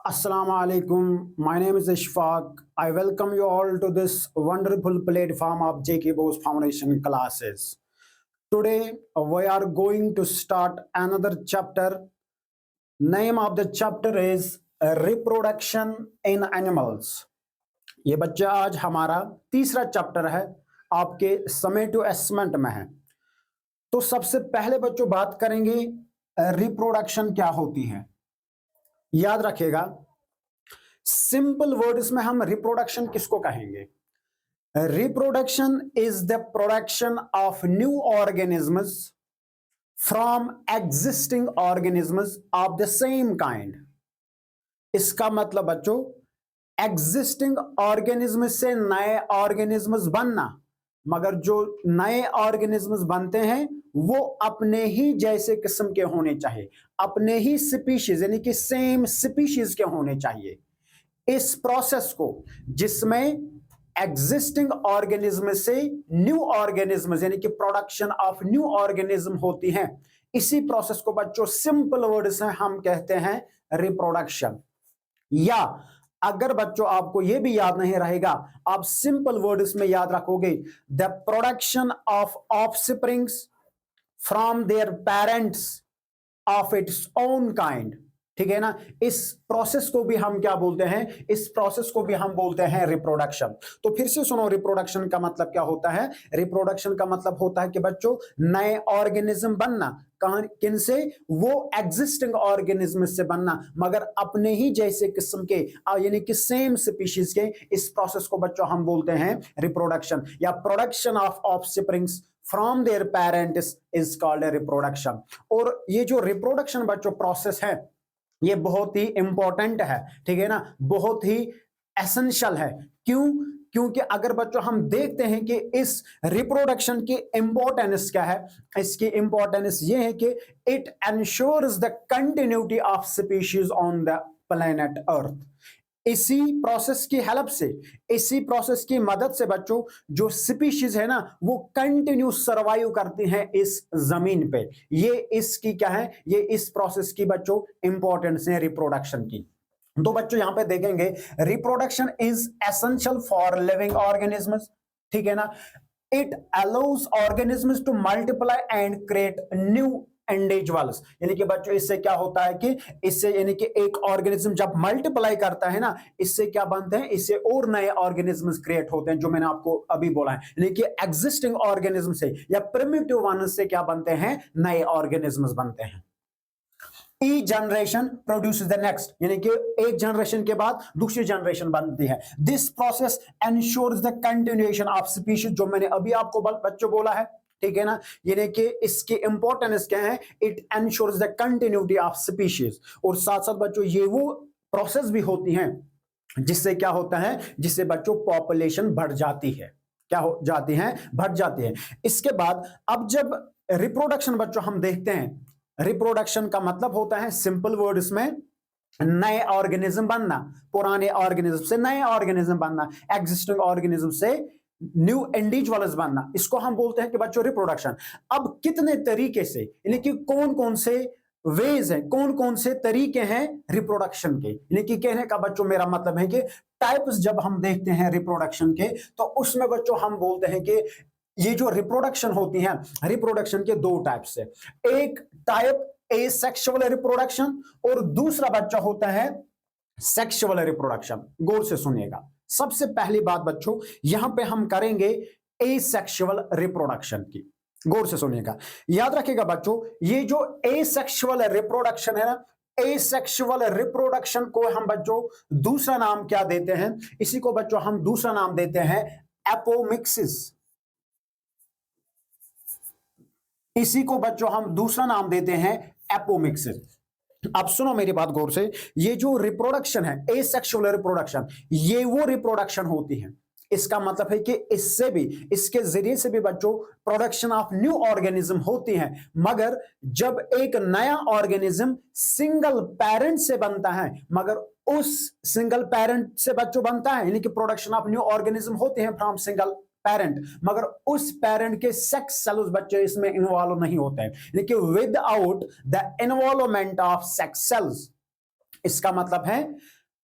Assalamu alaikum. My name is Ishfaq. I welcome you all to this wonderful platform of J.K. Bose Foundation classes. Today we are going to start another chapter. Name of the chapter is Reproduction in Animals. ये बच्चा आज हमारा तीसरा chapter है, आपके summative assessment में है। तो सबसे पहले बच्चों बात करेंगे रिप्रोडक्शन क्या होती है। याद रखिएगा, सिंपल वर्ड्स में हम रिप्रोडक्शन किसको कहेंगे? Reproduction is the production of new organisms from existing organisms of the same kind. इसका मतलब बच्चों, एग्जिस्टिंग ऑर्गेनिज्म से नए ऑर्गेनिजम्स बनना, मगर जो नए ऑर्गेनिजम्स बनते हैं वो अपने ही जैसे किस्म के होने चाहिए, अपने ही स्पीशीज यानी कि सेम स्पीशीज के होने चाहिए। इस प्रोसेस को, जिसमें एग्जिस्टिंग ऑर्गेनिज्म से न्यू ऑर्गेनिज्म यानी कि प्रोडक्शन ऑफ न्यू ऑर्गेनिज्म होती है, इसी प्रोसेस को बच्चों सिंपल वर्ड्स में हम कहते हैं रिप्रोडक्शन। या अगर बच्चों आपको यह भी याद नहीं रहेगा, आप सिंपल वर्ड्स में याद रखोगे, the production of offsprings from their parents of its own kind. ठीक है ना? इस प्रोसेस को भी हम क्या बोलते हैं? इस प्रोसेस को भी हम बोलते हैं रिप्रोडक्शन। तो फिर से सुनो, रिप्रोडक्शन का मतलब क्या होता है? रिप्रोडक्शन का मतलब होता है कि बच्चों नए ऑर्गेनिज्म बनना, किन से? वो एग्जिस्टिंग ऑर्गेनिज्म से बनना, मगर अपने ही जैसे किस्म के यानी कि सेम स्पीशीज के। इस प्रोसेस को बच्चों हम बोलते हैं रिप्रोडक्शन, या production of offsprings from their parents is called reproduction. और ये जो रिप्रोडक्शन बच्चों प्रोसेस है, ये बहुत ही इंपॉर्टेंट है। ठीक है ना? बहुत ही एसेंशियल है। क्यों? क्योंकि अगर बच्चों हम देखते हैं कि इस रिप्रोडक्शन की इंपॉर्टेंस क्या है, इसकी इंपॉर्टेंस ये है कि it ensures the continuity of species on the planet earth. इसी प्रोसेस की हेल्प से, इसी प्रोसेस की मदद से बच्चों जो स्पीशीज है ना, वो कंटिन्यू सरवाइव करती हैं इस जमीन पे। ये इसकी क्या है? ये इस प्रोसेस की बच्चों इंपॉर्टेंस है रिप्रोडक्शन की। तो बच्चों यहां पे देखेंगे, reproduction is essential for living organisms. ठीक है ना? It allows organisms to multiply and create new individuals. यानी कि बच्चों इससे क्या होता है कि इससे यानी कि एक ऑर्गेनिज्म जब मल्टीप्लाई करता है ना, इससे क्या बनते हैं? इससे और नए ऑर्गेनिजम्स क्रिएट होते हैं, जो मैंने आपको अभी बोला है। यानी कि एग्जिस्टिंग ऑर्गेनिज्म से या प्रिमिटिव वन से क्या बनते हैं? नए ऑर्गेनिजम्स बनते हैं। ई जनरेशन प्रोड्यूसेस द नेक्स्ट, यानी कि एक जनरेशन के बाद दूसरी जनरेशन बनती है। This process ensures the continuation of species, जो मैंने अभी आपको बच्चों बोला है। ठीक है ना? यानी कि इसकी इंपॉर्टेंस क्या है? It ensures the continuity of species. और साथ साथ बच्चों ये वो प्रोसेस भी होती हैं जिससे क्या होता है? जिससे बच्चों पॉपुलेशन बढ़ जाती है। क्या हो जाती है? बढ़ जाती है। इसके बाद अब जब रिप्रोडक्शन बच्चों हम देखते हैं, रिप्रोडक्शन का मतलब होता है सिंपल वर्ड्स में नए ऑर्गेनिज्म बनना, पुराने ऑर्गेनिज्म से नए ऑर्गेनिज्म बनना, एग्जिस्टिंग ऑर्गेनिज्म से न्यू इंडिविजुअल्स बनना। इसको हम बोलते हैं कि बच्चों रिप्रोडक्शन। अब कितने तरीके से, यानी कि कौन कौन से वेज हैं, कौन कौन से तरीके हैं रिप्रोडक्शन के, यानी कि कहने का बच्चों मेरा मतलब है कि टाइप्स जब हम देखते हैं रिप्रोडक्शन के, तो उसमें बच्चों हम बोलते हैं कि ये जो रिप्रोडक्शन होती है, रिप्रोडक्शन के दो टाइप्स है। एक टाइप एसेक्सुअल रिप्रोडक्शन और दूसरा बच्चा होता है सेक्सुअल रिप्रोडक्शन। गौर से सुनिएगा। सबसे पहली बात बच्चों यहां पे हम करेंगे एसेक्सुअल रिप्रोडक्शन की। गौर से सुनिएगा, याद रखिएगा बच्चों, ये जो एसेक्सुअल रिप्रोडक्शन है ना, एसेक्सुअल रिप्रोडक्शन को हम बच्चों दूसरा नाम क्या देते हैं? इसी को बच्चों हम दूसरा नाम देते हैं एपोमिक्सिस। इसी को बच्चों हम दूसरा नाम देते हैं एपोमिक्सिस। अब सुनो मेरी बात गौर से, ये जो रिप्रोडक्शन है एसेक्सुअल रिप्रोडक्शन, ये वो रिप्रोडक्शन होती है, इसका मतलब है कि इससे भी, इसके जरिए से भी बच्चों प्रोडक्शन ऑफ न्यू ऑर्गेनिज्म होती है। मगर जब एक नया ऑर्गेनिज्म सिंगल पेरेंट से बनता है, मगर उस सिंगल पेरेंट से बच्चों बनता है, यानी कि प्रोडक्शन ऑफ न्यू ऑर्गेनिज्म होते हैं फ्रॉम सिंगल पेरेंट, मगर उस पेरेंट के सेक्स सेल्स बच्चे इसमें इन्वॉल्व नहीं होते हैं, लेकिन without the involvement of sex cells. इसका मतलब है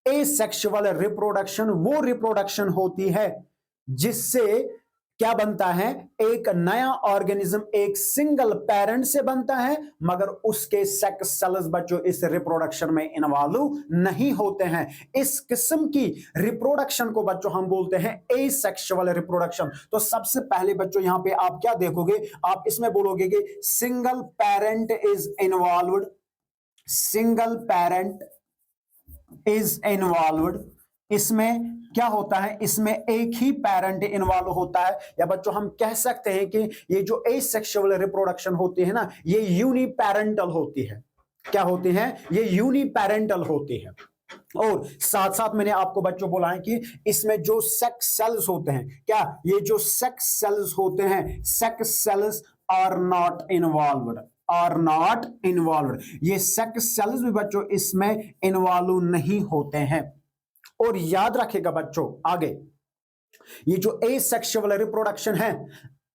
एसेक्सुअल रिप्रोडक्शन वो रिप्रोडक्शन होती है जिससे क्या बनता है, एक नया ऑर्गेनिज्म एक सिंगल पेरेंट से बनता है, मगर उसके सेक्स सेल्स बच्चों इस रिप्रोडक्शन में इन्वॉल्व नहीं होते हैं। इस किस्म की रिप्रोडक्शन को बच्चों हम बोलते हैं एसेक्सुअल रिप्रोडक्शन। तो सबसे पहले बच्चों यहां पे आप क्या देखोगे, आप इसमें बोलोगे कि single parent is involved, single parent is involved. इसमें क्या होता है, इसमें एक ही पेरेंट इन्वॉल्व होता है, या बच्चों हम कह सकते हैं कि ये जो एसेक्सुअल रिप्रोडक्शन होती है ना, ये यूनिपेरेंटल होती है। क्या होती है, ये यूनिपेरेंटल होती है। और साथ साथ मैंने आपको बच्चों बोला है कि इसमें जो सेक्स सेल्स होते हैं, क्या ये जो सेक्स सेल्स होते हैं, sex cells are not involved, are not involved. ये सेक्स सेल्स भी बच्चों इसमें इन्वॉल्व नहीं होते हैं। और याद रखेगा बच्चों आगे, ये जो एसेक्सुअल रिप्रोडक्शन है,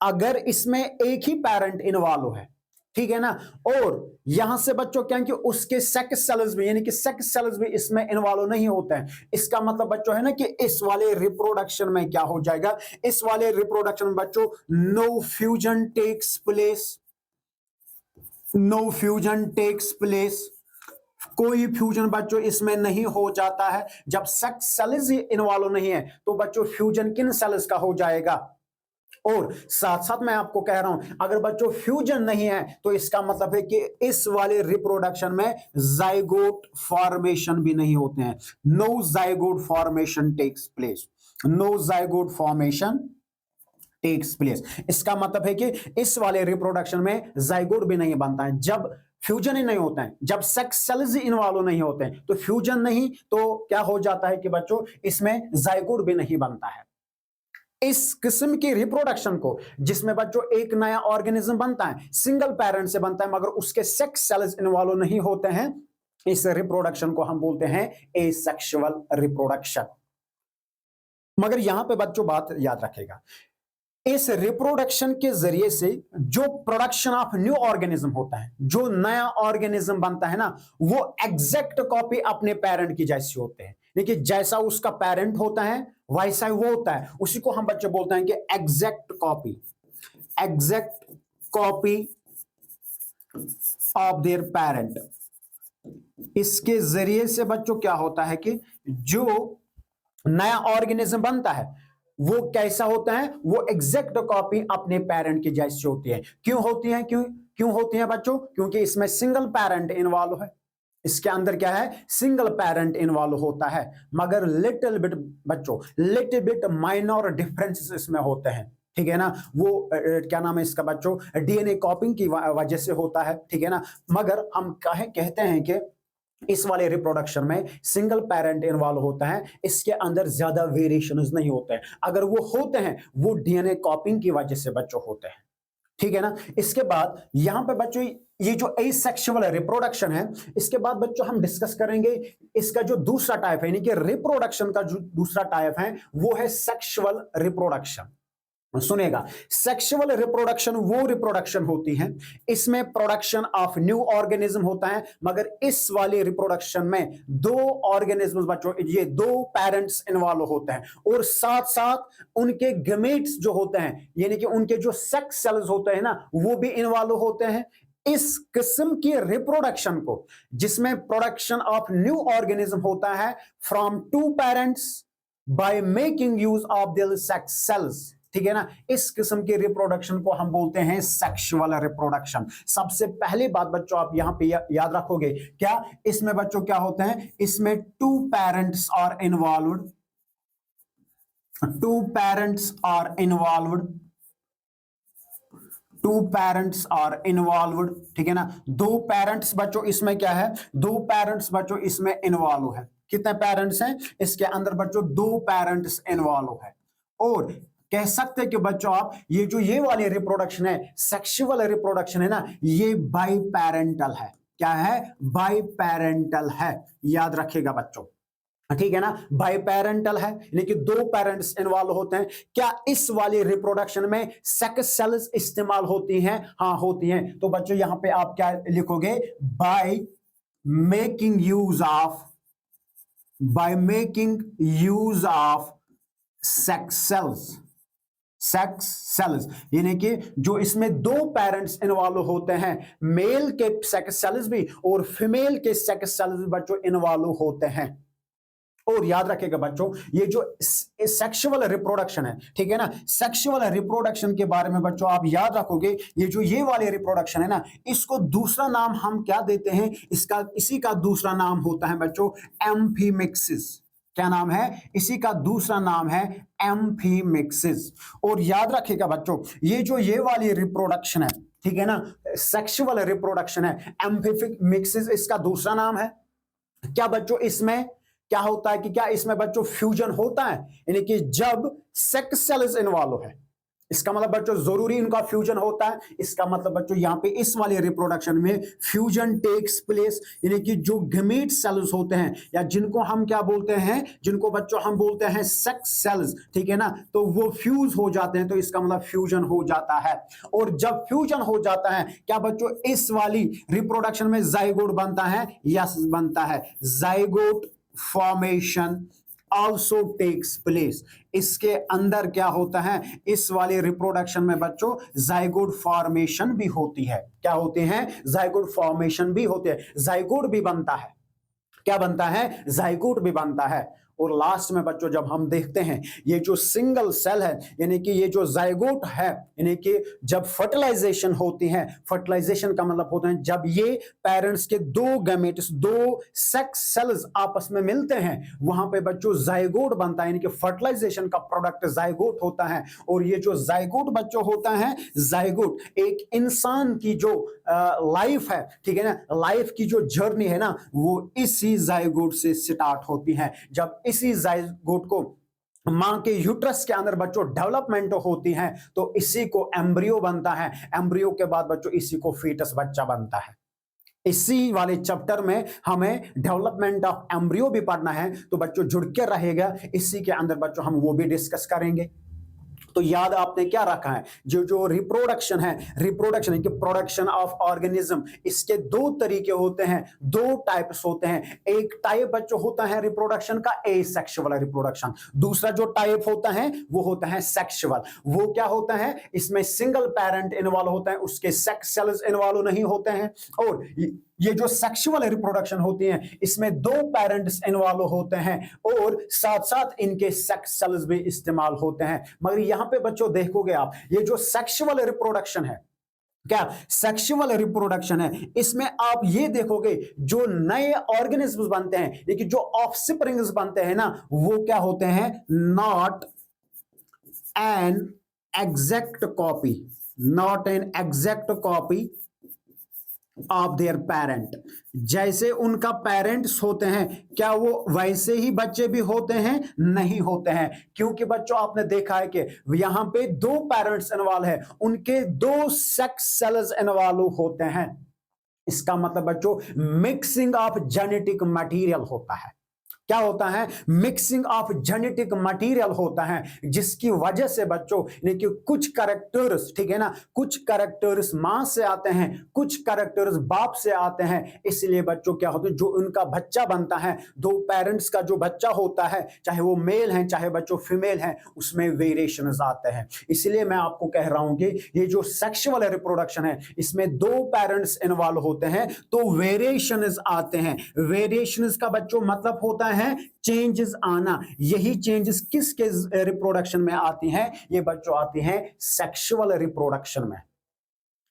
अगर इसमें एक ही पेरेंट इन्वॉल्व है, ठीक है ना, और यहां से बच्चों क्या है कि उसके सेक्स सेल्स भी, यानी कि सेक्स सेल्स भी इसमें इन्वॉल्व नहीं होते हैं, इसका मतलब बच्चों है ना कि इस वाले रिप्रोडक्शन में क्या हो जाएगा, इस वाले रिप्रोडक्शन में बच्चों no fusion takes place, no fusion takes place, कोई फ्यूजन बच्चों इसमें नहीं हो जाता है। जब सेक्स सेल्स इन्वॉल्व नहीं है तो बच्चों फ्यूजन किन सेल्स का हो जाएगा। और साथ साथ मैं आपको कह रहा हूं, अगर बच्चों फ्यूजन नहीं है तो इसका मतलब है कि इस वाले रिप्रोडक्शन में जाइगोट फॉर्मेशन भी नहीं होते हैं। No zygote formation takes place, no zygote formation takes place. इसका मतलब है कि इस वाले रिप्रोडक्शन में जाइगोट भी नहीं बनता है, जब फ्यूजन ही नहीं होता है, जब सेक्स सेल्स इन्वॉल्व नहीं होते हैं, तो फ्यूजन नहीं तो क्या हो जाता है कि बच्चों इसमें जाइगोट भी नहीं बनता है। इस किस्म की रिप्रोडक्शन को, जिसमें बच्चों एक नया ऑर्गेनिज्म बनता है, सिंगल पेरेंट से बनता है, मगर उसके सेक्स सेल्स इन्वॉल्व नहीं होते हैं, इस रिप्रोडक्शन को हम बोलते हैं एसेक्सुअल रिप्रोडक्शन। मगर यहां पे बच्चों बात याद रखेगा, इस रिप्रोडक्शन के जरिए से जो प्रोडक्शन ऑफ न्यू ऑर्गेनिज्म होता है, जो नया ऑर्गेनिज्म बनता है ना, वो एग्जैक्ट कॉपी अपने पेरेंट की जैसी होते हैं। देखिए जैसा उसका पेरेंट होता है वैसा ही वो होता है, उसी को हम बच्चे बोलते हैं कि exact copy, exact copy of their parent. इसके जरिए से बच्चों क्या होता है कि जो नया ऑर्गेनिज्म बनता है वो कैसा होता है, वो एग्जैक्ट कॉपी अपने पेरेंट की जैसी होती है। क्यों होती है, क्यों होती है बच्चों, क्योंकि इसमें सिंगल पेरेंट इन्वॉल्व है, इसके अंदर क्या है, सिंगल पेरेंट इन्वॉल्व होता है। मगर लिटिल बिट बच्चों, लिटिल बिट माइनर डिफरेंसेस इसमें होते हैं, ठीक है ना, वो क्या नाम है इसका बच्चों, डीएनए कॉपिंग की वजह से होता है, ठीक है ना। मगर हम कहते हैं कि इस वाले रिप्रोडक्शन में सिंगल पेरेंट इन्वॉल्व होता है, इसके अंदर ज्यादा वेरिएशंस नहीं होते हैं, अगर वो होते हैं वो डीएनए कॉपिंग की वजह से बच्चों होते हैं, ठीक है ना। इसके बाद यहां पे बच्चों ये जो एसेक्सुअल रिप्रोडक्शन है, इसके बाद बच्चों हम डिस्कस करेंगे इसका जो दूसरा टाइप है, यानी कि रिप्रोडक्शन का जो दूसरा टाइप है वो है सेक्सुअल रिप्रोडक्शन। सुनेगा, सेक्सुअल रिप्रोडक्शन वो रिप्रोडक्शन होती है, इसमें प्रोडक्शन ऑफ न्यू ऑर्गेनिज्म होता है, मगर इस वाले रिप्रोडक्शन में दो ऑर्गेनिज्म बच्चों, ये दो पेरेंट्स इन्वॉल्व होते हैं, और साथ साथ उनके गमेट्स जो होते हैं, यानी कि उनके जो सेक्स सेल्स होते हैं ना, वो भी इन्वॉल्व होते हैं। इस किस्म की रिप्रोडक्शन को, जिसमें प्रोडक्शन ऑफ न्यू ऑर्गेनिज्म होता है from two parents by making use of their sex cells, ठीक है ना, इस किस्म के रिप्रोडक्शन को हम बोलते हैं सेक्सुअल रिप्रोडक्शन। सबसे पहली बात बच्चों आप यहां पे याद रखोगे, क्या इसमें बच्चों क्या होते हैं, इसमें two parents are involved, two parents are involved, two parents are involved, ठीक है ना। दो पेरेंट्स बच्चों इसमें क्या है, दो पेरेंट्स बच्चों इसमें इन्वॉल्व है। कितने पेरेंट्स हैं इसके अंदर बच्चों, दो पेरेंट्स इन्वॉल्व है। और कह सकते हैं कि बच्चों आप ये जो ये वाली रिप्रोडक्शन है, सेक्सुअल रिप्रोडक्शन है ना, ये बाई पेरेंटल है। क्या है, बाई पेरेंटल है, याद रखिएगा बच्चों, ठीक है ना, बाई पेरेंटल है, यानी कि दो पेरेंट्स इन्वॉल्व होते हैं। क्या इस वाली रिप्रोडक्शन में सेक्स सेल्स इस्तेमाल होती हैं, हाँ होती हैं। तो बच्चों यहां पे आप क्या लिखोगे, bye making use of, bye making use of sex cells. Sex cells यानी कि जो इसमें दो पेरेंट्स इन्वॉल्व होते हैं, मेल के सेक्स सेल्स भी और फीमेल के सेक्स सेल्स भी बच्चों इन्वॉल्व होते हैं। और याद रखिएगा बच्चों, ये जो सेक्सुअल रिप्रोडक्शन है, ठीक है ना, सेक्सुअल रिप्रोडक्शन के बारे में बच्चों आप याद रखोगे, ये जो ये वाले रिप्रोडक्शन है ना, इसको दूसरा नाम हम क्या देते हैं, इसी का दूसरा नाम होता है बच्चों एम्फीमिक्सिस। क्या नाम है? इसी का दूसरा नाम है एम्फीमिक्सिस। और याद रखिएगा बच्चों, ये जो ये वाली रिप्रोडक्शन है, ठीक है ना, सेक्सुअल रिप्रोडक्शन है, एम्फीमिक्सिस इसका दूसरा नाम है। क्या बच्चों इसमें क्या होता है कि क्या इसमें बच्चों फ्यूजन होता है, यानी कि जब सेक्स सेल्स इन्वॉल्व है, इसका मतलब बच्चों जरूरी इनका फ्यूजन होता है। इसका मतलब बच्चों यहां पे इस वाले रिप्रोडक्शन में फ्यूजन टेक्स प्लेस, यानी कि जो गमीट सेल्स होते हैं या जिनको हम क्या बोलते हैं, जिनको बच्चों हम बोलते हैं सेक्स सेल्स, ठीक है ना, तो वो फ्यूज हो जाते हैं, तो इसका मतलब फ्यूजन हो जाता है। और जब फ्यूजन हो जाता है, क्या बच्चों इस वाली रिप्रोडक्शन में जाइगोट बनता है? यस बनता है। Zygote formation also takes place। इसके अंदर क्या होता है, इस वाले रिप्रोडक्शन में बच्चों जाइगोट फॉर्मेशन भी होती है। क्या होते हैं? जाइगोट फॉर्मेशन भी होते हैं, जाइगोट भी बनता है। क्या बनता है? जाइगोट भी बनता है। और लास्ट में बच्चों जब हम देखते हैं ये जो सिंगल सेल है, यानी कि ये जो जाइगोट है, यानी कि जब फर्टिलाइजेशन होती है, फर्टिलाइजेशन का मतलब होता है जब ये पेरेंट्स के दो गैमेट्स, दो सेक्स सेल्स आपस में मिलते हैं, वहां पे बच्चों जाइगोट बनता है, यानी कि फर्टिलाइजेशन का प्रोडक्ट जाइगोट होता है। और ये जो जाइगोट बच्चों होता है, जाइगोट एक इंसान की जो लाइफ है, ठीक है ना, लाइफ की जो जर्नी है ना, वो इसी जाइगोट से स्टार्ट होती है। जब इसी जाइगोट को मां के यूट्रस के अंदर बच्चों डेवलपमेंट होती है, तो इसी को एम्ब्रियो बनता है। एम्ब्रियो के बाद बच्चों इसी को फीटस बच्चा बनता है। इसी वाले चैप्टर में हमें डेवलपमेंट ऑफ एम्ब्रियो भी पढ़ना है, तो बच्चों जुड़ के रहेगा, इसी के अंदर बच्चों हम वो भी डिस्कस करेंगे। तो याद आपने क्या रखा है, जो जो रिप्रोडक्शन है, रिप्रोडक्शन है कि प्रोडक्शन ऑफ ऑर्गेनिज्म, इसके दो तरीके होते हैं, दो टाइप्स होते हैं। एक टाइप बच्चों होता है रिप्रोडक्शन का एसेक्सुअल रिप्रोडक्शन, दूसरा जो टाइप होता है वो होता है सेक्सुअल। वो क्या होता है, इसमें सिंगल पेरेंट इन्वॉल्व होता है, उसके सेक्स सेल्स इन्वॉल्व नहीं होते हैं। और ये जो सेक्सुअल रिप्रोडक्शन होती है, इसमें दो पेरेंट्स इन्वॉल्व होते हैं और साथ साथ इनके सेक्स सेल्स भी इस्तेमाल होते हैं। मगर यहां पे बच्चों देखोगे आप, ये जो सेक्सुअल रिप्रोडक्शन है, क्या सेक्सुअल रिप्रोडक्शन है, इसमें आप ये देखोगे जो नए ऑर्गेनिज्म बनते हैं, लेकिन जो ऑफस्प्रिंग्स बनते हैं ना, वो क्या होते हैं, not an exact copy, not an exact copy of their parent. जैसे उनका पेरेंट्स होते हैं, क्या वो वैसे ही बच्चे भी होते हैं? नहीं होते हैं, क्योंकि बच्चों आपने देखा है कि यहां पे दो पेरेंट्स इन्वॉल्व है, उनके दो सेक्स सेल्स इन्वॉल्व होते हैं। इसका मतलब बच्चों मिक्सिंग ऑफ जेनेटिक मटेरियल होता है। क्या होता है? मिक्सिंग ऑफ जेनेटिक मटेरियल होता है, जिसकी वजह से बच्चों कि कुछ कैरेक्टर्स, ठीक है ना, कुछ कैरेक्टर्स मां से आते हैं, कुछ कैरेक्टर्स बाप से आते हैं। इसलिए बच्चों क्या होता है, जो उनका बच्चा बनता है, दो पेरेंट्स का जो बच्चा होता है, चाहे वो मेल है चाहे बच्चों फीमेल है, उसमें वेरिएशंस आते हैं। इसलिए मैं आपको कह रहा हूं कि ये जो सेक्सुअल रिप्रोडक्शन है, इसमें दो पेरेंट्स इन्वॉल्व होते हैं, तो वेरिएशंस आते हैं। वेरिएशंस का बच्चों मतलब होता है चेंजेस आना। यही चेंजेस किसके रिप्रोडक्शन में आती हैं? ये बच्चों आती हैं सेक्सुअल रिप्रोडक्शन में।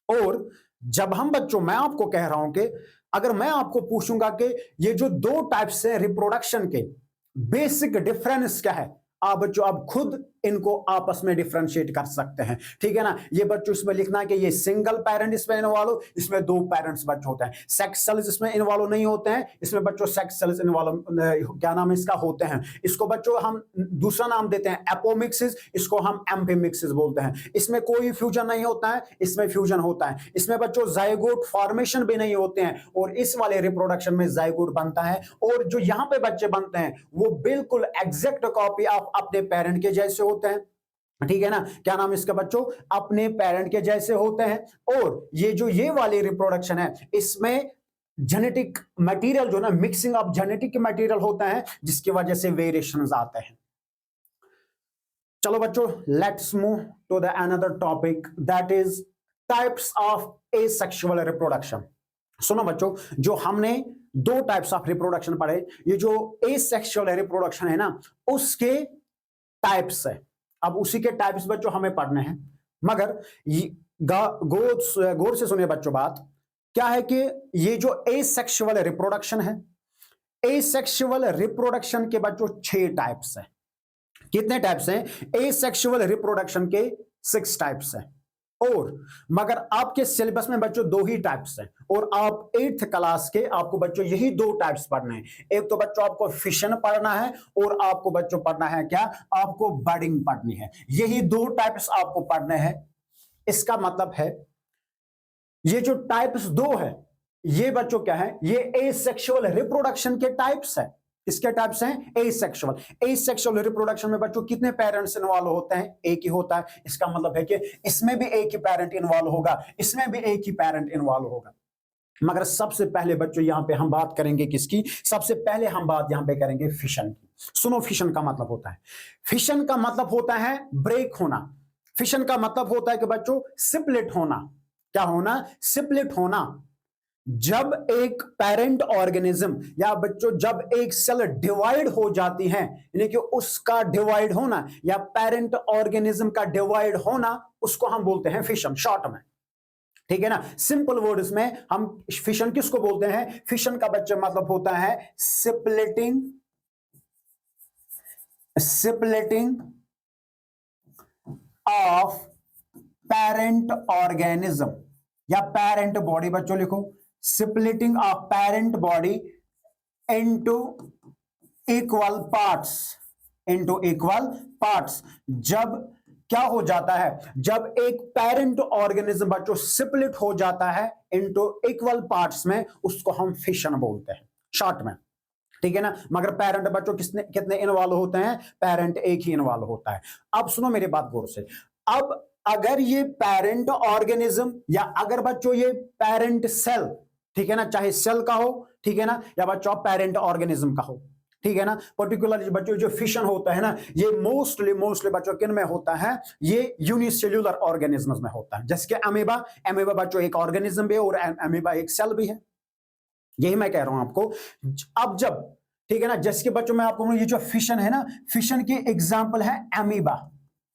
और जब हम बच्चों, मैं आपको कह रहा हूं कि अगर मैं आपको पूछूंगा कि ये जो दो टाइप्स है रिप्रोडक्शन के, बेसिक डिफरेंस क्या है, आप बच्चों आप खुद इनको आपस में डिफरेंशिएट कर सकते हैं, ठीक है ना। ये बच्चों इसमें लिखना है कि ये सिंगल पेरेंट इसमें इन्वॉल्व, इसमें दो पेरेंट्स बच्चे होते हैं। सेक्स सेल्स इसमें इन्वॉल्व नहीं होते हैं, इसमें बच्चों सेक्स सेल्स इन्वॉल्व क्या नाम है इसका, होते हैं। इसको बच्चों हम दूसरा नाम देते हैं एपोमिक्सिस, इसको हम एम्फीमिक्सिस बोलते हैं। इसमें कोई फ्यूजन नहीं होता है, इसमें फ्यूजन होता है। इसमें बच्चों जाइगोट फॉर्मेशन भी नहीं होते हैं, और इस वाले रिप्रोडक्शन में जाइगोट बनता है। और जो यहां पे बच्चे बनते हैं वो बिल्कुल एग्जैक्ट कॉपी ऑफ अपने पेरेंट के जैसे होते हैं, ठीक है ना। क्या नाम इसका बच्चों, अपने पेरेंट के जैसे होते हैं। और ये जो ये वाली रिप्रोडक्शन है, इसमें जेनेटिक मटेरियल जो ना मिक्सिंग ऑफ जेनेटिक मटेरियल होता है, जिसकी वजह से वेरिएशंस आते हैं। चलो बच्चों, let's move to the another topic, that is types of asexual reproduction. सुनो बच्चों, जो हमने दो टाइप्स ऑफ रिप्रोडक्शन पढ़े, ये जो एसेक्सुअल रिप्रोडक्शन है ना, उसके टाइप्स है। अब उसी के टाइप्स बच्चों हमें पढ़ने हैं, मगर गौर से सुनिए बच्चों बात। क्या है कि ये जो एसेक्सुअल रिप्रोडक्शन है, एसेक्सुअल रिप्रोडक्शन के बच्चों 6 टाइप्स हैं। कितने टाइप्स हैं? एसेक्सुअल रिप्रोडक्शन के 6 टाइप्स हैं। और मगर आपके सिलेबस में बच्चों 2 ही टाइप्स हैं, और आप 8th क्लास के आपको बच्चों यही 2 टाइप्स पढ़ने हैं। एक तो बच्चों आपको फिशन पढ़ना है, और आपको बच्चों पढ़ना है क्या? आपको बर्डिंग पढ़नी है। यही 2 टाइप्स आपको पढ़ने हैं। इसका मतलब है ये जो टाइप्स 2 है, ये बच्चों क्या है? ये एसेक्सुअल रिप्रोडक्शन के टाइप्स है। इसके टाइप्स हैं एसेक्सुअल। एसेक्सुअल रिप्रोडक्शन में बच्चों कितने पेरेंट्स इन्वॉल्व होते हैं? एक ही होता है। इसका मतलब है कि इसमें भी एक ही पेरेंट इन्वॉल्व होगा, इसमें भी एक ही पेरेंट इन्वॉल्व होगा। मगर सबसे पहले बच्चों यहां पे हम बात करेंगे किसकी? सबसे पहले हम बात यहां पे करेंगे फिशन की। सुनो, फिशन का मतलब होता है, फिशन का मतलब होता है ब्रेक होना। फिशन का मतलब होता है कि बच्चों सिप्लिट होना। क्या होना? सिप्लिट होना। जब एक पेरेंट ऑर्गेनिज्म या बच्चों जब एक सेल डिवाइड हो जाती है, यानी कि उसका डिवाइड होना या पेरेंट ऑर्गेनिज्म का डिवाइड होना, उसको हम बोलते हैं फिशन, शॉर्ट में। ठीक है ना? सिंपल वर्ड्स में हम फिशन किसको बोलते हैं? फिशन का बच्चा मतलब होता है सिप्लिटिंग, सिप्लिटिंग ऑफ पेरेंट ऑर्गेनिज्म या पेरेंट बॉडी। बच्चों लिखो, splitting of parent body into equal parts, into equal parts। जब क्या हो जाता है? जब एक पेरेंट ऑर्गेनिज्म बच्चों स्प्लिट हो जाता है इनटू इक्वल पार्ट्स में, उसको हम फिशन बोलते हैं शॉर्ट में। ठीक है ना? मगर पेरेंट बच्चों कितने इन्वॉल्व होते हैं? पेरेंट एक ही इन्वॉल्व होता है। अब सुनो मेरी बात गौर से। अब अगर ये पेरेंट ऑर्गेनिज्म या अगर बच्चों ये पेरेंट सेल, ठीक है ना, चाहे सेल का हो, ठीक है ना, या बच्चों पेरेंट ऑर्गेनिज्म का हो, ठीक है ना, पर्टिकुलर बच्चों जो फिशन होता है ना, ये मोस्टली बच्चों किन में होता है? ये यूनिसेल्युलर ऑर्गेनिज्म्स में होता है। जैसे कि अमीबा, अमीबा बच्चों एक ऑर्गेनिज्म भी है और अमीबा एक सेल भी है। यही मैं कह रहा हूं आपको। अब जब, ठीक है ना, जैसे कि बच्चों मैं आपको ये जो फिशन है ना, फिशन की एग्जांपल है अमीबा।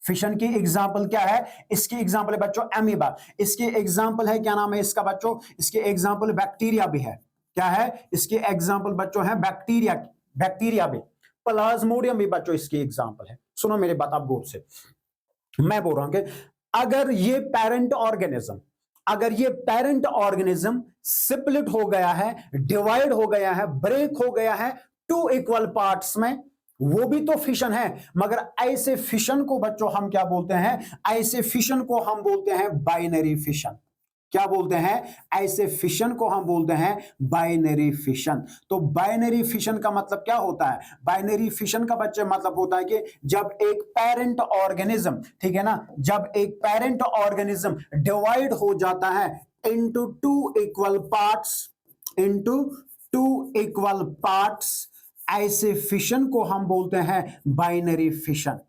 फिशन की एग्जांपल क्या है? इसकी एग्जांपल है बच्चों अमीबा। इसकी एग्जांपल है, क्या नाम है इसका बच्चों? इसकी एग्जांपल बैक्टीरिया भी है। क्या है? इसकी एग्जांपल बच्चों है बैक्टीरिया, बैक्टीरिया भी। प्लाज्मोडियम भी बच्चों इसकी एग्जांपल है। सुनो मेरी बात आप गौर से। मैं बोल रहा हूं कि अगर ये पेरेंट ऑर्गेनिज्म, अगर ये पेरेंट ऑर्गेनिज्म स्प्लिट हो गया है, डिवाइड हो गया है, ब्रेक हो गया है 2 इक्वल पार्ट्स में, वो भी तो फिशन है। मगर ऐसे फिशन को बच्चों हम क्या बोलते हैं? ऐसे फिशन को हम बोलते हैं बाइनरी फिशन। क्या बोलते हैं? ऐसे फिशन को हम बोलते हैं बाइनरी फिशन। तो बाइनरी फिशन का मतलब क्या होता है? बाइनरी फिशन का बच्चे मतलब होता है कि जब एक पेरेंट ऑर्गेनिज्म, ठीक है ना, जब एक पेरेंट ऑर्गेनिज्म डिवाइड हो जाता है into 2 equal parts, into 2 equal parts, ऐसे फिशन को हम बोलते हैं बाइनरी फिशन।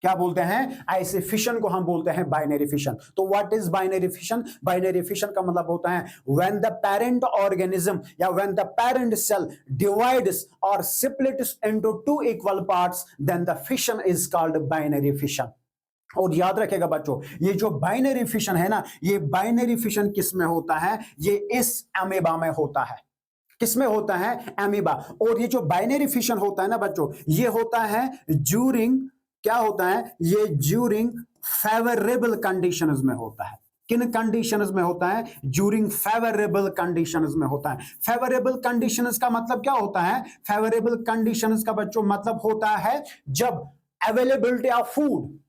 क्या बोलते हैं? ऐसे फिशन को हम बोलते हैं बाइनरी फिशन। तो what is binary fission? Binary fission का मतलब होता है व्हेन द पेरेंट ऑर्गेनिज्म या when the parent cell divides और splits into 2 equal parts, then the fission is called binary fission. और याद रखेगा बच्चों, ये जो बाइनरी फिशन है ना, ये बाइनरी फिशन किस में होता है? ये इस अमीबा में होता है। किसमें होता है? अमीबा। और ये जो बाइनरी फिशन होता है ना बच्चों, ये होता है ज्यूरिंग, क्या होता है? ये ज्यूरिंग फेवरेबल कंडीशंस में होता है। किन कंडीशंस में होता है? ज्यूरिंग फेवरेबल कंडीशंस में होता है। फेवरेबल कंडीशंस का मतलब क्या होता है? फेवरेबल कंडीशंस का बच्चों मतलब होता है जब availability of food,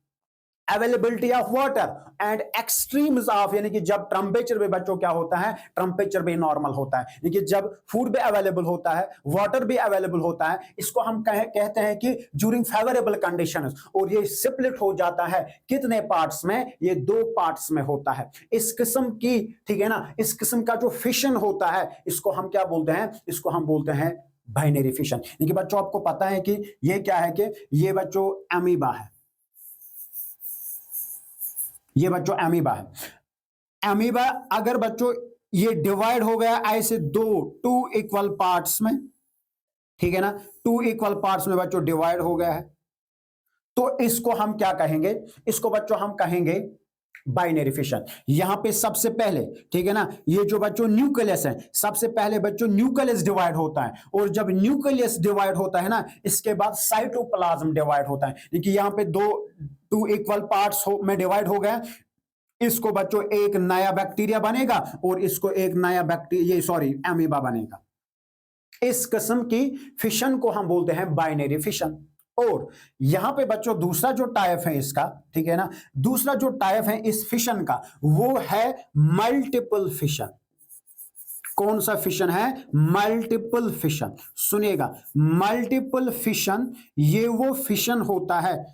availability of water and extremes of, यानी कि जब टेम्परेचर भी बच्चों क्या होता है, टेम्परेचर भी नॉर्मल होता है, यानी कि जब फूड भी अवेलेबल होता है, वाटर भी अवेलेबल होता है, इसको हम कहते हैं कि ड्यूरिंग फेवरेबल कंडीशंस। और ये स्प्लिट हो जाता है कितने पार्ट्स में, ये 2 पार्ट्स में होता है। इस किस्म की, ठीक है ना, इस किस्म का जो फिशन होता है इसको हम क्या बोलते हैं, इसको हम बोलते हैं बाइनरी फिशन। यानी कि बच्चों आपको पता है कि ये क्या है, कि ये बच्चों अमीबा है, ये बच्चों अमीबा है। अमीबा अगर बच्चों ये डिवाइड हो गया ऐसे टू इक्वल पार्ट्स में, ठीक है ना, 2 इक्वल पार्ट्स में बच्चों डिवाइड हो गया है, तो इसको हम क्या कहेंगे, इसको बच्चों हम कहेंगे बाइनरी फिशन। यहां पे सबसे पहले, ठीक है ना, ये जो बच्चों न्यूक्लियस है, सबसे पहले बच्चों न्यूक्लियस डिवाइड होता है, और जब न्यूक्लियस डिवाइड होता है ना, इसके बाद साइटोप्लाज्म डिवाइड होता है। देखिए यहां पे 2 इक्वल पार्ट्स में डिवाइड हो गया, इसको बच्चों एक नया बैक्टीरिया बनेगा और इसको एक नया बैक्टीरिया, सॉरी एमीबा बनेगा। इस किस्म की फिशन को हम बोलते हैं बाइनरी फिशन। और यहां पे बच्चों दूसरा जो टाइप है इसका, ठीक है ना, दूसरा जो टाइप है इस फिशन का वो है मल्टीपल फिशन। कौन सा फिशन है, मल्टीपल फिशन। सुनिएगा, मल्टीपल फिशन ये वो फिशन होता है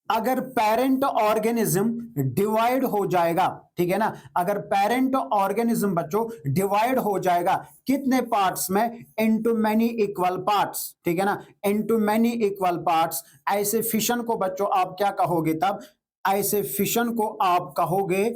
अगर पेरेंट ऑर्गेनिज्म डिवाइड हो जाएगा, ठीक है ना, अगर पेरेंट ऑर्गेनिज्म बच्चों डिवाइड हो जाएगा कितने पार्ट्स में, इनटू मेनी इक्वल पार्ट्स, ठीक है ना, इनटू मेनी इक्वल पार्ट्स, ऐसे फिशन को बच्चों आप क्या कहोगे, तब ऐसे फिशन को आप कहोगे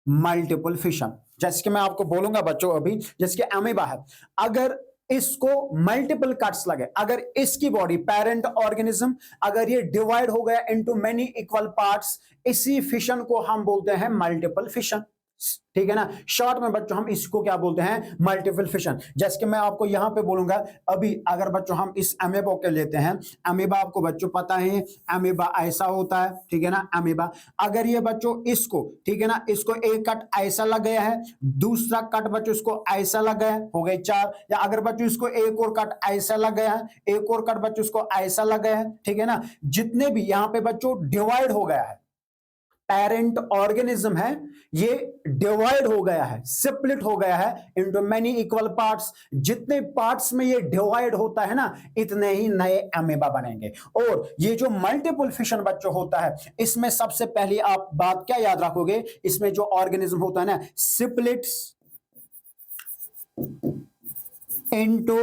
मल्टीपल फिशन। जैसे कि मैं आपको बोलूंगा बच्चों अभी, जैसे कि अमीबा है, अगर इसको मल्टीपल कट्स लगे, अगर इसकी बॉडी पेरेंट ऑर्गेनिज्म अगर ये डिवाइड हो गया इनटू मेनी इक्वल पार्ट्स, इसी फिशन को हम बोलते हैं मल्टीपल फिशन, ठीक है ना। शॉर्ट में बच्चों हम इसको क्या बोलते हैं, मल्टीपल फिशन। जैसे कि मैं आपको यहां पे बोलूंगा अभी, अगर बच्चों हम इस अमीबा के लेते हैं, अमीबा आपको बच्चों पता है अमीबा ऐसा होता है, ठीक है ना, अमीबा अगर ये बच्चों इसको, ठीक है ना, इसको एक कट ऐसा लग गया है, दूसरा कट बच्चों इसको ऐसा लग गया है, हो गए 4, या अगर बच्चों इसको एक और कट ऐसा लग गया है, एक और कट बच्चों इसको ऐसा लग गया है, ठीक है ना, जितने भी यहां पे बच्चों डिवाइड हो गया है, पेरेंट ऑर्गेनिज्म है, ये डिवाइड हो गया है, स्प्लिट हो गया है इनटू मेनी इक्वल पार्ट्स, जितने पार्ट्स में ये डिवाइड होता है ना, इतने ही नए अमीबा बनेंगे। और ये जो मल्टीपल फिशन बच्चों होता है, इसमें सबसे पहली आप बात क्या याद रखोगे, इसमें जो ऑर्गेनिज्म होता है ना, स्प्लिट्स इनटू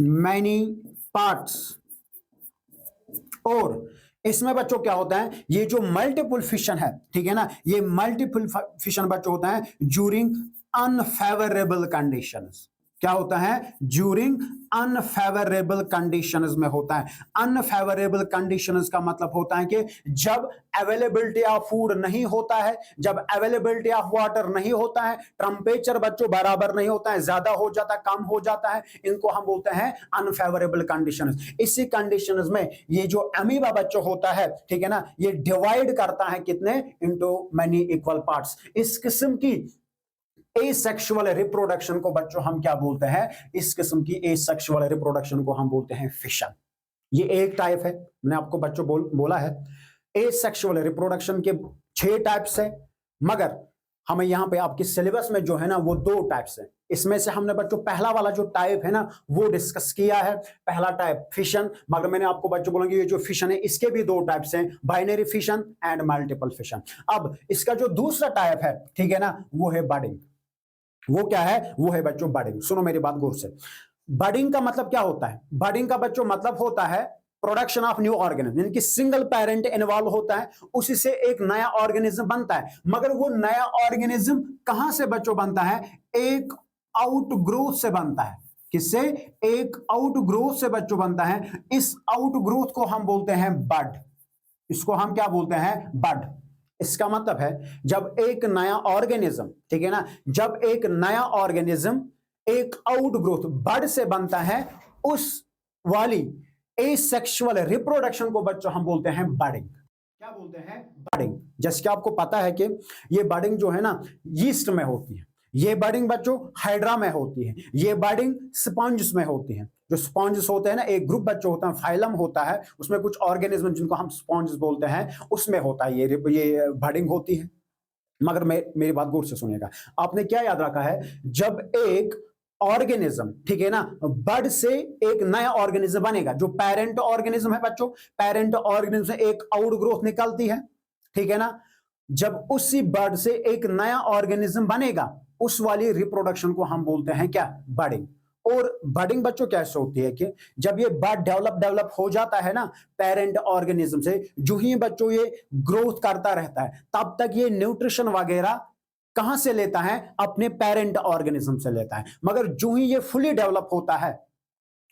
मैनी पार्ट्स। और इसमें बच्चों क्या होता है, ये जो मल्टीपल फिशन है, ठीक है ना, ये मल्टीपल फिशन बच्चों होता है ड्यूरिंग अनफेवरेबल कंडीशंस। क्या होता है, ड्यूरिंग अनफेवरेबल कंडीशंस में होता है। अनफेवरेबल कंडीशंस का मतलब होता है कि जब अवेलेबिलिटी ऑफ फूड नहीं होता है, जब अवेलेबिलिटी ऑफ वाटर नहीं होता है, टेम्परेचर बच्चों बराबर नहीं होता है, ज्यादा हो जाता है, कम हो जाता है, इनको हम बोलते हैं अनफेवरेबल कंडीशंस। इसी कंडीशंस में ये जो अमीबा बच्चों होता है, ठीक है ना, ये डिवाइड करता है कितने, इनटू मेनी इक्वल पार्ट्स। इस किस्म की एसेक्सुअल रिप्रोडक्शन को बच्चों हम क्या बोलते हैं, इस किस्म की एसेक्सुअल रिप्रोडक्शन को हम बोलते हैं फिशन। ये एक टाइप है, मैंने आपको बच्चों बोला है एसेक्सुअल रिप्रोडक्शन के 6 टाइप्स है, मगर हमें यहां पे आपके सिलेबस में जो है ना वो 2 टाइप्स है। इसमें से हमने बच्चों पहला वाला जो टाइप है ना वो डिस्कस किया है, पहला टाइप फिशन, मगर मैंने आपको बच्चों बोलेंगे ये जो फिशन है इसके भी 2 टाइप्स हैं, binary fission and multiple fission. अब इसका जो दूसरा टाइप है, ठीक है ना, वो है बडिंग। वो क्या है, वो है बच्चों बडिंग। सुनो मेरी बात गौर से, बडिंग का मतलब क्या होता है, बडिंग का बच्चों मतलब होता है प्रोडक्शन ऑफ न्यू ऑर्गेनिज्म, यानी कि सिंगल पेरेंट इन्वॉल्व होता है, उसी से एक नया ऑर्गेनिज्म बनता है। मगर वो नया ऑर्गेनिज्म कहां से बच्चों बनता है, एक आउटग्रोथ से बनता है। किससे, एक आउटग्रोथ से बच्चों बनता है। इस आउटग्रोथ को हम बोलते हैं बड, इसको हम क्या बोलते हैं, बड। इसका मतलब है जब एक नया ऑर्गेनिज्म, ठीक है ना, जब एक नया ऑर्गेनिज्म एक आउटग्रोथ बड से बनता है, उस वाली एसेक्सुअल रिप्रोडक्शन को बच्चों हम बोलते हैं बडिंग। क्या बोलते हैं, बडिंग। जैसे कि आपको पता है कि ये बडिंग जो है ना यीस्ट में होती है, ये बर्डिंग बच्चों हाइड्रा में होती है, ये बर्डिंग स्पॉन्ज में होती है। जो स्पॉन्जेस होते हैं ना, एक ग्रुप बच्चों होता है, फाइलम होता है, उसमें कुछ ऑर्गेनिज्म जिनको हम स्पॉन्जेस बोलते हैं, उसमें होता है ये बर्डिंग होती है। मगर मेरी बात गौर से सुनिएगा, आपने क्या याद रखा है, जब एक ऑर्गेनिज्म, ठीक है ना, बर्ड से एक नया ऑर्गेनिज्म बनेगा, जो पेरेंट ऑर्गेनिज्म है बच्चों, पेरेंट ऑर्गेनिज्म से एक आउट ग्रोथ निकलती है, ठीक है ना, जब उसी बर्ड से एक नया ऑर्गेनिज्म बनेगा, उस वाली रिप्रोडक्शन को हम बोलते हैं क्या, बर्डिंग। और बर्डिंग बच्चों कैसे होती है कि जब ये बर्ड डेवलप हो जाता है ना पेरेंट ऑर्गेनिज्म से, जो ही बच्चों ये ग्रोथ करता रहता है, तब तक ये न्यूट्रिशन वगैरह कहां से लेता है, अपने पेरेंट ऑर्गेनिज्म से लेता है। मगर जो ही ये फुली डेवलप होता है,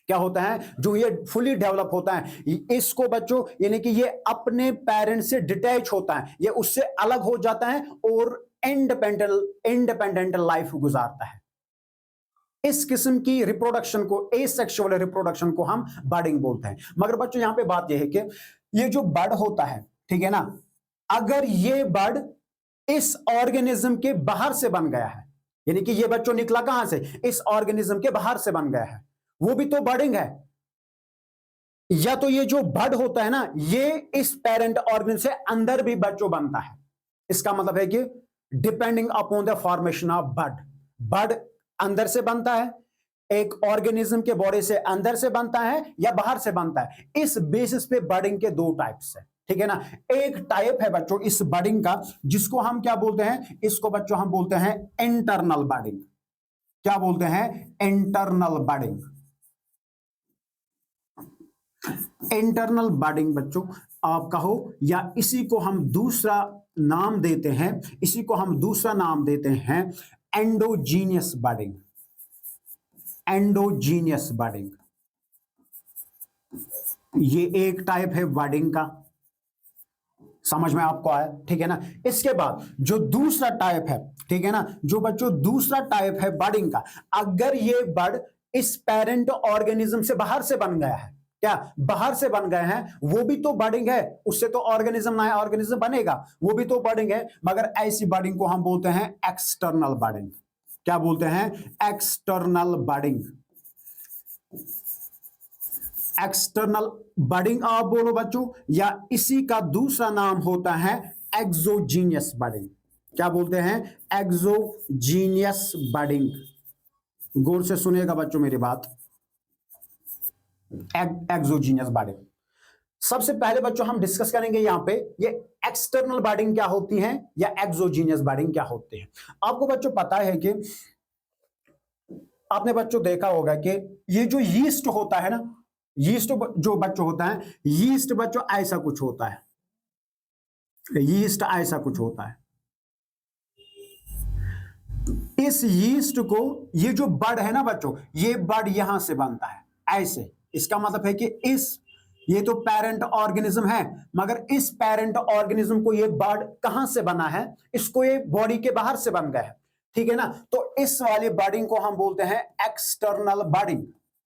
क्या होता है, जो ये फुली डेवलप होता है, इसको बच्चों यानी कि ये अपने पेरेंट से डिटैच होता है, ये उससे अलग हो जाता है और इंडिपेंडेंट लाइफ गुजारता है। इस किस्म की रिप्रोडक्शन को, एसेक्सुअल रिप्रोडक्शन को हम बर्डिंग बोलते हैं। मगर बच्चों यहां पे बात यह है कि ये जो बर्ड होता है, ठीक है ना, अगर ये बर्ड इस ऑर्गेनिज्म के बाहर से बन गया है, यानी कि ये बच्चों निकला कहां से, इस ऑर्गेनिज्म के बाहर से बन गया है, वो भी तो बर्डिंग है। या तो ये जो बर्ड होता है ना, ये इस पेरेंट ऑर्गेनिज्म से अंदर भी बच्चों बनता है। इसका मतलब है कि depending upon the formation of bird, bird अंदर से बनता है, एक ऑर्गेनिज्म के बॉडी से अंदर से बनता है या बाहर से बनता है। इस बेसिस पे बर्डिंग के दो टाइप्स है, ठीक है ना। एक टाइप है बच्चों इस बर्डिंग का, जिसको हम क्या बोलते हैं, इसको बच्चों हम बोलते हैं इंटरनल बर्डिंग। क्या बोलते हैं, इंटरनल बर्डिंग। इंटरनल बर्डिंग बच्चों आप कहो, या इसी को हम दूसरा नाम देते हैं, इसी को हम दूसरा नाम देते हैं एंडोजीनियस बर्डिंग। एंडोजीनियस बर्डिंग, ये एक टाइप है बर्डिंग का, समझ में आपको आया, ठीक है ना। इसके बाद जो दूसरा टाइप है, ठीक है ना, जो बच्चों दूसरा टाइप है बर्डिंग का, अगर ये बर्ड इस पेरेंट ऑर्गेनिज्म से बाहर से बन गया है, क्या बाहर से बन गए हैं, वो भी तो बर्डिंग है, उससे तो ऑर्गेनिज्म नया ऑर्गेनिज्म बनेगा, वो भी तो बर्डिंग है। मगर ऐसी बर्डिंग को हम बोलते हैं एक्सटर्नल बर्डिंग। क्या बोलते हैं, एक्सटर्नल बर्डिंग। एक्सटर्नल बर्डिंग आप बोलो बच्चों, या इसी का दूसरा नाम होता है एक्सोजीनियस बर्डिंग। क्या बोलते हैं, एक्सोजीनियस बर्डिंग। गौर से सुनिएगा बच्चों मेरी बात, एक्सोजीनियस बर्डिंग। सबसे पहले बच्चों हम डिस्कस करेंगे यहां पे ये एक्सटर्नल बर्डिंग क्या होती है या एक्सोजीनियस बर्डिंग क्या होते हैं। आपको बच्चों पता है कि आपने बच्चों देखा होगा कि ये जो यीस्ट होता है ना, यीस्ट जो बच्चों होता है, यीस्ट बच्चों ऐसा कुछ होता है, यीस्ट ऐसा कुछ होता है। इस यीस्ट को, ये जो बर्ड है ना बच्चों, ये बर्ड यहां से बनता है ऐसे। इसका मतलब है कि ये तो पेरेंट ऑर्गेनिज्म है, मगर इस पेरेंट ऑर्गेनिज्म को ये बर्ड कहां से बना है, इसको ये बॉडी के बाहर से बन गया है, ठीक है ना। तो इस वाली बर्डिंग को हम बोलते हैं एक्सटर्नल बर्डिंग।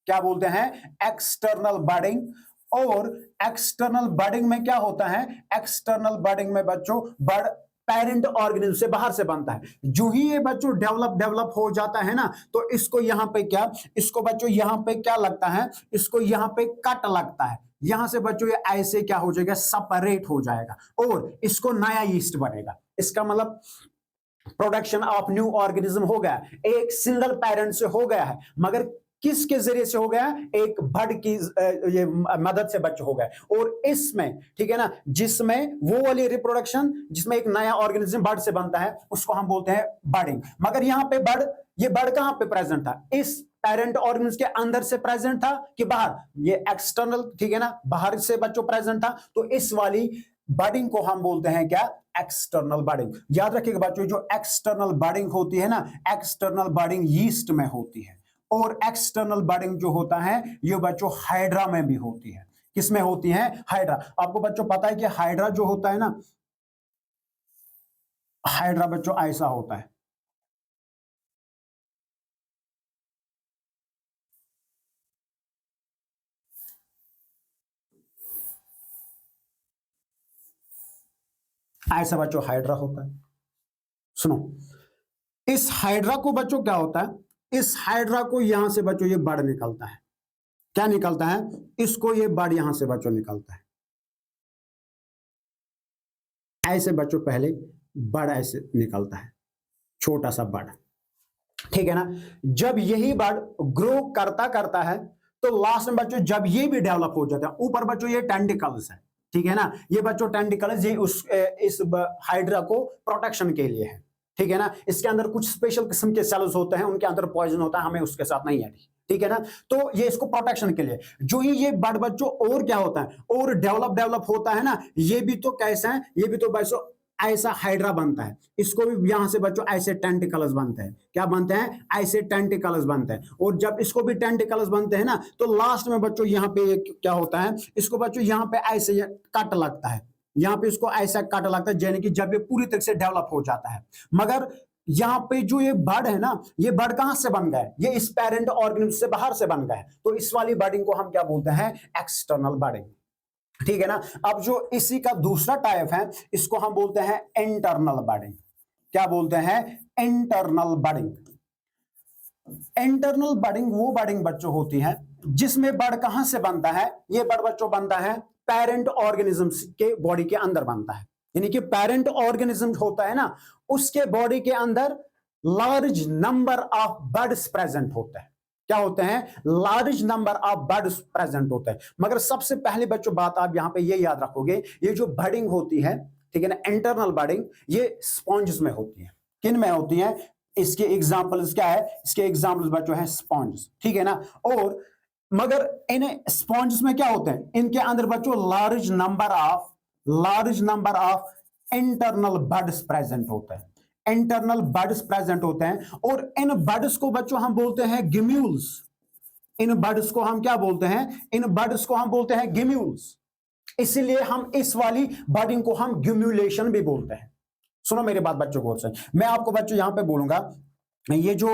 क्या बोलते हैं, एक्सटर्नल बर्डिंग। और एक्सटर्नल बर्डिंग में क्या होता है, एक्सटर्नल बर्डिंग में बच्चों बर्ड पेरेंट ऑर्गेनिज्म से बाहर से बनता है। जो ही ये बच्चों डेवलप हो जाता है ना, तो इसको यहां पे क्या, इसको बच्चों यहां पे क्या लगता है, इसको यहां पे कट लगता है, यहां से बच्चों ये ऐसे क्या हो जाएगा, सेपरेट हो जाएगा और इसको नया यीस्ट बनेगा। इसका मतलब प्रोडक्शन ऑफ न्यू ऑर्गेनिज्म हो गया, एक सिंगल पेरेंट से हो गया है, मगर किसके जरिए से हो गया, एक बर्ड की ये मदद से बच्चे हो गए। और इसमें, ठीक है ना, जिसमें वो वाली रिप्रोडक्शन जिसमें एक नया ऑर्गेनिज्म बर्ड से बनता है, उसको हम बोलते हैं बर्डिंग। मगर यहां पे बर्ड, ये बर्ड कहां पे प्रेजेंट था, इस पेरेंट ऑर्गेनिज्म के अंदर से प्रेजेंट था कि बाहर, ये एक्सटर्नल, ठीक है ना, बाहर से बच्चों प्रेजेंट था। तो इस वाली बर्डिंग को हम बोलते हैं क्या, एक्सटर्नल बर्डिंग। याद रखिएगा बच्चों, जो एक्सटर्नल बर्डिंग होती है ना, एक्सटर्नल बर्डिंग यीस्ट में होती है, और एक्सटर्नल बर्डिंग जो होता है ये बच्चों हाइड्रा में भी होती है। किसमें होती है, हाइड्रा। आपको बच्चों पता है कि हाइड्रा जो होता है ना, हाइड्रा बच्चों ऐसा होता है, ऐसा बच्चों हाइड्रा होता है। सुनो, इस हाइड्रा को बच्चों क्या होता है, इस हाइड्रा को यहां से बच्चों ये बड़ निकलता है, क्या निकलता है, इसको ये बड़ यहां से बच्चों निकलता है, ऐसे बच्चों पहले बड़ ऐसे निकलता है, छोटा सा बड़, ठीक है ना। जब यही बड़ ग्रो करता करता है तो लास्ट में बच्चों जब ये भी डेवलप हो जाता है, ऊपर बच्चों ये टेंटिकल्स है, ठीक है ना, ये बच्चों टेंटिकल्स ये इस हाइड्रा को प्रोटेक्शन के लिए है, ठीक है ना। इसके अंदर कुछ स्पेशल किस्म के सेल्स होते हैं, उनके अंदर पॉइजन होता है, हमें उसके साथ नहीं है, ठीक है ना। तो ये इसको प्रोटेक्शन के लिए, जो ही ये बड़ बच्चों और क्या होता है, और डेवलप होता है ना, ये भी तो कैसा है, ये भी तो बच्चों ऐसा हाइड्रा बनता है, इसको भी यहां से बच्चों ऐसे टेंटिकल्स बनते हैं, क्या बनते हैं, ऐसे टेंटिकल्स बनते हैं। और जब इसको भी टेंटिकल्स बनते हैं ना, तो लास्ट में बच्चों यहाँ पे क्या होता है, इसको बच्चों यहाँ पे ऐसे कट लगता है, यहाँ पे इसको ऐसा कट लगता है, यानी कि जब ये पूरी तरह से डेवलप हो जाता है। मगर यहाँ पे जो ये बर्ड है ना, ये बर्ड कहां से बन गया है, ये इस पेरेंट ऑर्गेनिज्म से बाहर से बन गया है, तो इस वाली बर्डिंग को हम क्या बोलते हैं, एक्सटर्नल बर्डिंग, ठीक है ना। अब जो इसी का दूसरा टाइप है, इसको हम बोलते हैं इंटरनल बर्डिंग, क्या बोलते हैं, इंटरनल बर्डिंग। इंटरनल बर्डिंग वो बर्डिंग बच्चों होती है जिसमें बर्ड कहां से बनता है, ये बर्ड बच्चों बनता है पेरेंट ऑर्गेनिज्म के बॉडी के अंदर बनता है, यानी कि पेरेंट ऑर्गेनिज्म होता है ना, उसके बॉडी के अंदर large number of birds present होते हैं, क्या होते हैं, large number of birds present होते हैं। मगर सबसे पहले बच्चों बात आप यहां पे ये याद रखोगे, ये जो बर्डिंग होती है, ठीक है ना, इंटरनल बर्डिंग, ये स्पॉन्ज में होती है, किन में होती है, इसके एग्जांपल्स क्या है, इसके एग्जांपल्स बच्चों हैं स्पॉन्ज, ठीक है ना। और मगर इन स्पॉन्ज में क्या होते हैं, इनके अंदर बच्चों large number of internal birds present होते हैं, इंटरनल बर्ड्स प्रेजेंट होते हैं। और इन बर्ड्स को बच्चों हम बोलते हैं गिम्यूल्स, इन बर्ड्स को हम क्या बोलते हैं, इन बर्ड्स को हम बोलते हैं गिम्यूल्स, इसीलिए हम इस वाली बर्डिंग को हम गिम्यूलेशन भी बोलते हैं। सुनो मेरी बात बच्चों गौर से, मैं आपको बच्चों यहां पे बोलूंगा, ये जो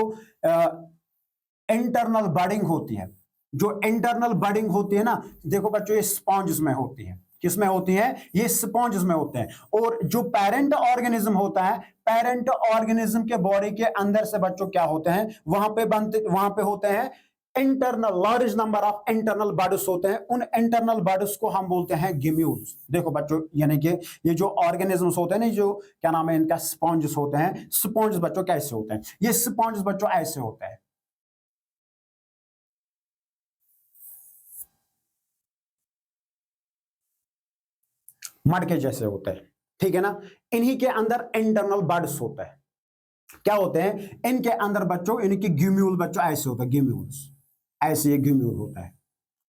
इंटरनल बर्डिंग होती है, जो इंटरनल बर्डिंग होती है ना, देखो बच्चों ये स्पॉन्ज में होती है, किसमें होती है, ये स्पॉन्ज में होते हैं। और जो पेरेंट ऑर्गेनिज्म होता है, पेरेंट ऑर्गेनिज्म के बॉडी के अंदर से बच्चों क्या होते हैं, वहां पे होते हैं internal, large number of internal birds होते हैं, उन इंटरनल बर्ड्स को हम बोलते हैं गिम्यूल्स। देखो बच्चों, यानी कि ये जो ऑर्गेनिजम्स होते हैं ना, जो क्या नाम है इनका, स्पॉन्ज होते हैं। स्पॉन्ज बच्चों कैसे होते हैं, ये स्पॉन्ज बच्चों ऐसे होते हैं, मड के जैसे होते हैं, ठीक है ना। इन्हीं के अंदर इंटरनल बर्ड्स होते हैं, क्या होते हैं, इनके अंदर बच्चों इनकी गिम्यूल बच्चों ऐसे होता है, गिम्यूल्स, ऐसे ये गिम्यूल होता है,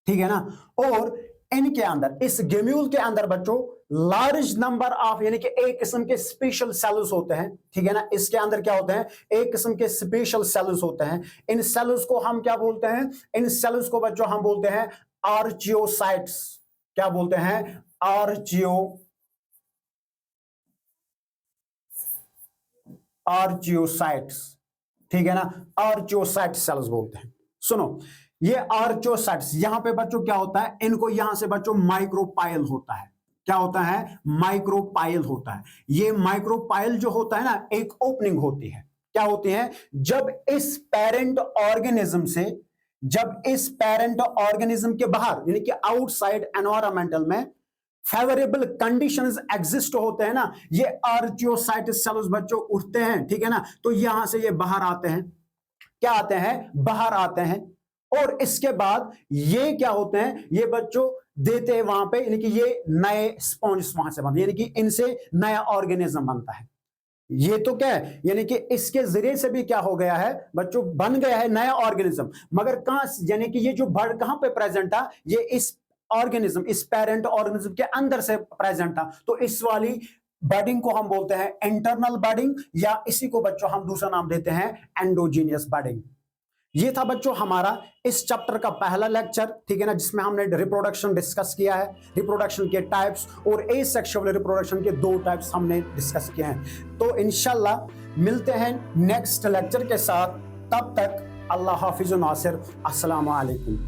ठीक है ना। और इनके अंदर, इस गिम्यूल के अंदर बच्चों लार्ज नंबर ऑफ, यानी कि एक किस्म के स्पेशल सेल्स होते हैं, ठीक है ना। इसके अंदर क्या होते हैं, एक किस्म के स्पेशल सेल्स होते हैं। इन सेल्स को हम क्या बोलते हैं, इन सेल्स को बच्चों हम बोलते हैं आर्चियोसाइट्स, क्या बोलते हैं, आर्चियोसाइट्स, ठीक है ना, आर्चियोसाइट सेल्स बोलते हैं। सुनो, ये आर्चियोसाइट्स, यहां पे बच्चों क्या होता है, इनको यहां से बच्चों माइक्रोपाइल होता है, क्या होता है, माइक्रोपाइल होता है। ये माइक्रोपाइल जो होता है ना, एक ओपनिंग होती है, क्या होती है, जब इस पेरेंट ऑर्गेनिज्म के बाहर, यानी कि आउटसाइड एनवायरमेंटल में फेवरेबल कंडीशंस एग्जिस्ट होते हैं ना, ये आर्चियोसाइट सेल्स बच्चों उठते हैं, ठीक है ना। तो यहां से ये बाहर आते हैं, क्या आते हैं, बाहर आते हैं। और इसके बाद ये क्या होते हैं, ये बच्चों देते हैं वहां पे, यानी कि ये नए स्पॉन्ज वहां से बनते हैं, यानी कि इनसे नया ऑर्गेनिज्म बनता है। ये तो क्या है, यानी कि इसके जरिए से भी क्या हो गया है बच्चों, बन गया है नया ऑर्गेनिज्म। मगर कहां, यानी कि ये जो बर्ड कहां पे प्रेजेंट था, ये इस ऑर्गेनिज्म, इस पेरेंट ऑर्गेनिज्म के अंदर से प्रेजेंट था। तो इस वाली बर्डिंग को हम बोलते हैं इंटरनल बर्डिंग, या इसी को बच्चों हम दूसरा नाम देते हैं एंडोजीनियस बर्डिंग। ये था बच्चों हमारा इस चैप्टर का पहला लेक्चर, ठीक है ना, जिसमें हमने रिप्रोडक्शन डिस्कस किया है, रिप्रोडक्शन के टाइप्स और एसेक्सुअल रिप्रोडक्शन के 2 टाइप्स हमने डिस्कस किए हैं। तो इंशाल्लाह मिलते हैं नेक्स्ट लेक्चर के साथ, तब तक अल्लाह हाफिज नासिर, अस्सलाम वालेकुम।